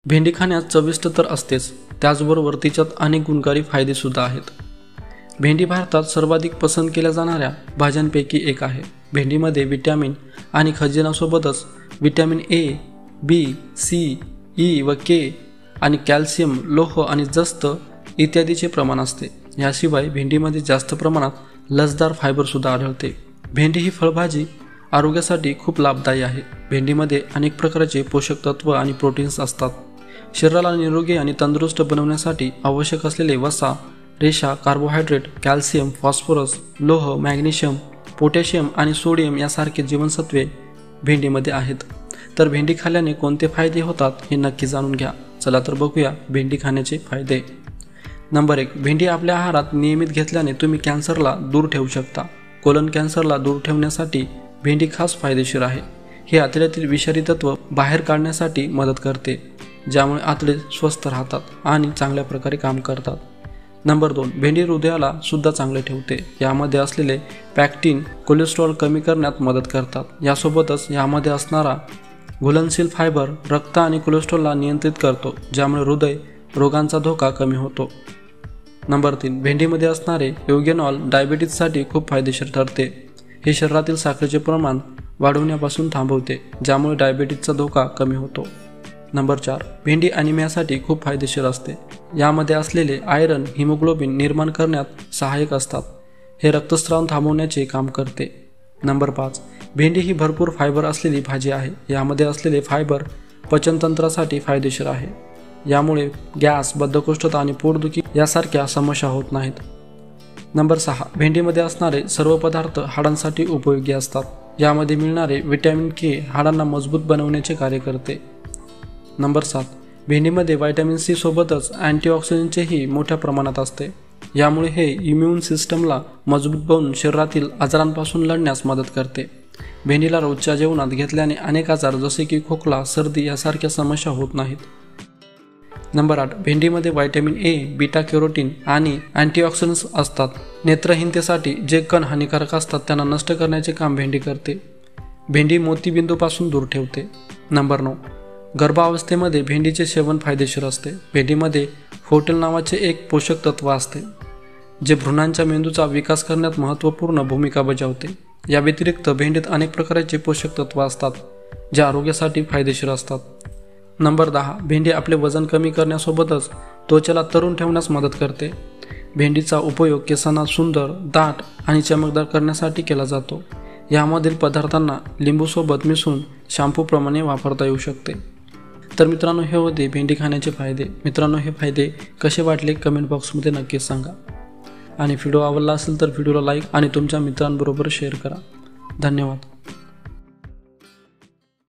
भेंडी खाण्यात चविष्ट तर असतेच, त्याचबरोबर तिच्यात अनेक गुणकारी फायदे सुद्धा आहेत। भेंडी भारतात सर्वाधिक पसंत केल्या जाणाऱ्या भाज्यांपैकी एक आहे। भेंडीमध्ये विटॅमिन आणि खनिजांसोबतच vitamin A, B, C, E व के आणि कॅल्शियम, लोह आणि जस्त इत्यादीचे प्रमाण असते। याशिवाय भेंडीमध्ये जास्त प्रमाणात लसदार फायबर सुद्धा आढळते। भेंडी ही फळभाजी आरोग्यासाठी खूप लाभदायी आहे। भेंडीमध्ये अनेक प्रकारचे पोषक तत्व आणि प्रोटीन्स असतात। शरीराला निरोगी आणि तंदुरुस्त बनवण्यासाठी आवश्यक असलेले वसा, रेशा, कार्बोहायड्रेट, कॅल्शियम, फॉस्फरस, लोह, मॅग्नेशियम, पोटॅशियम आणि सोडियम यासारखे जीवनसत्वे भेंडीमध्ये आहेत। तर भेंडी खाल्ल्याने कोणते फायदे होतात हे नक्की जाणून घ्या। चला तर बघूया भेंडी खाण्याचे फायदे। नंबर 1, भेंडी आपल्या आहारात नियमित घेतल्याने तुम्ही कॅन्सरला दूर ठेवू शकता। कोलन कॅन्सरला दूर ठेवण्यासाठी भेंडी खास फायदेशीर आहे। हे आतड्यातील विषारी तत्व बाहेर काढण्यासाठी मदत करते, ज्यामुळे आतडे स्वस्थ राहतात आणि चांगल्या प्रकारे काम करतात। नंबर 2, भेंडी हृदयाला सुद्धा चांगले ठेवते। यामध्ये असलेले पॅक्टिन कोलेस्ट्रॉल कमी करण्यात मदत करतात। यासोबतच यामध्ये असणारा घुलनशील फायबर रक्त आणि कोलेस्ट्रॉलला नियंत्रित करतो, ज्यामुळे हृदय रोगांचा धोका कमी होतो। नंबर 3, भेंडीमध्ये असणारे युगेनॉल डायबिटीजसाठी खूप फायदेशीर ठरते। हे शरीरातील साखरेचे प्रमाण वाढवण्यापासून थांबवते, ज्यामुळे डायबिटीजचा धोका कमी होतो। नंबर 4, भेंडी ॲनिमियासाठी खूप फायदेशीर असते। यामध्ये असलेले आयरन हिमोग्लोबिन निर्माण करण्यात सहाय्यक असतात। हे रक्तस्राव थांबवण्याचे काम करते। नंबर 5, भेंडी ही भरपूर फायबर असलेली भाजी आहे। यामध्ये असलेले फायबर पचनतंत्रासाठी फायदेशीर आहे। यामुळे गॅस, बद्धकोष्ठता आणि पोटदुखी यासारख्या समस्या होत नाहीत। नंबर 6, भेंडीमध्ये असणारे सर्व पदार्थ हाडांसाठी उपयोगी असतात। यामध्ये मिळणारे विटॅमिन के हाडांना मजबूत बनवण्याचे कार्य करते। नंबर 7, भेंडीमध्ये व्हिटॅमिन सी सोबतच अँटीऑक्सिडंटचेही मोठ्या प्रमाणात असते। यामुळे हे इम्युन सिस्टमला मजबूत बनवून शरीरातील आजारांपासून लढण्यास मदत करते। भेंडीला रोजच्या जेवणात घेतल्याने अनेक आजार जसे की खोकला, सर्दी यासारख्या समस्या होत नाहीत। नंबर 8, भेंडीमध्ये व्हिटॅमिन ए, बीटा कॅरोटीन आणि अँटीऑक्सिडंट्स असतात। नेत्रहीनतेसाठी जे कण हानिकारक असतात त्यांना नष्ट करण्याचे काम भेंडी करते। भेंडी मोतीबिंदूपासून दूर ठेवते। नंबर 9, गर्भावस्थेमध्ये भेंडीचे सेवन फायदेशीर असते। भेंडीमध्ये फोटेल नावाचे एक पोषक तत्व असते, जे भ्रूणांच्या मेंदूचा विकास करण्यात महत्त्वपूर्ण भूमिका बजावते। या व्यतिरिक्त भेंडीत अनेक प्रकारचे पोषक तत्व असतात, जे आरोग्यासाठी फायदेशीर असतात। नंबर 10, भेंडी आपले वजन कमी करण्यासोबतच त्वचेला तरुण ठेवण्यास मदत करते। भेंडीचा उपयोग केसांना सुंदर, दाट आणि चमकदार करण्यासाठी केला जातो। यामधील पदार्थांना लिंबूसोबत मिसळून शॅम्पूप्रमाणे वापरता येऊ शकते। तर मित्रांनो, हे होते भेंडी खाण्याचे फायदे। मित्रांनो, हे फायदे कसे वाटले कमेंट बॉक्समध्ये नक्कीच सांगा। आणि व्हिडिओ आवडला असेल तर व्हिडिओला लाईक आणि तुमच्या मित्रांबरोबर शेअर करा। धन्यवाद।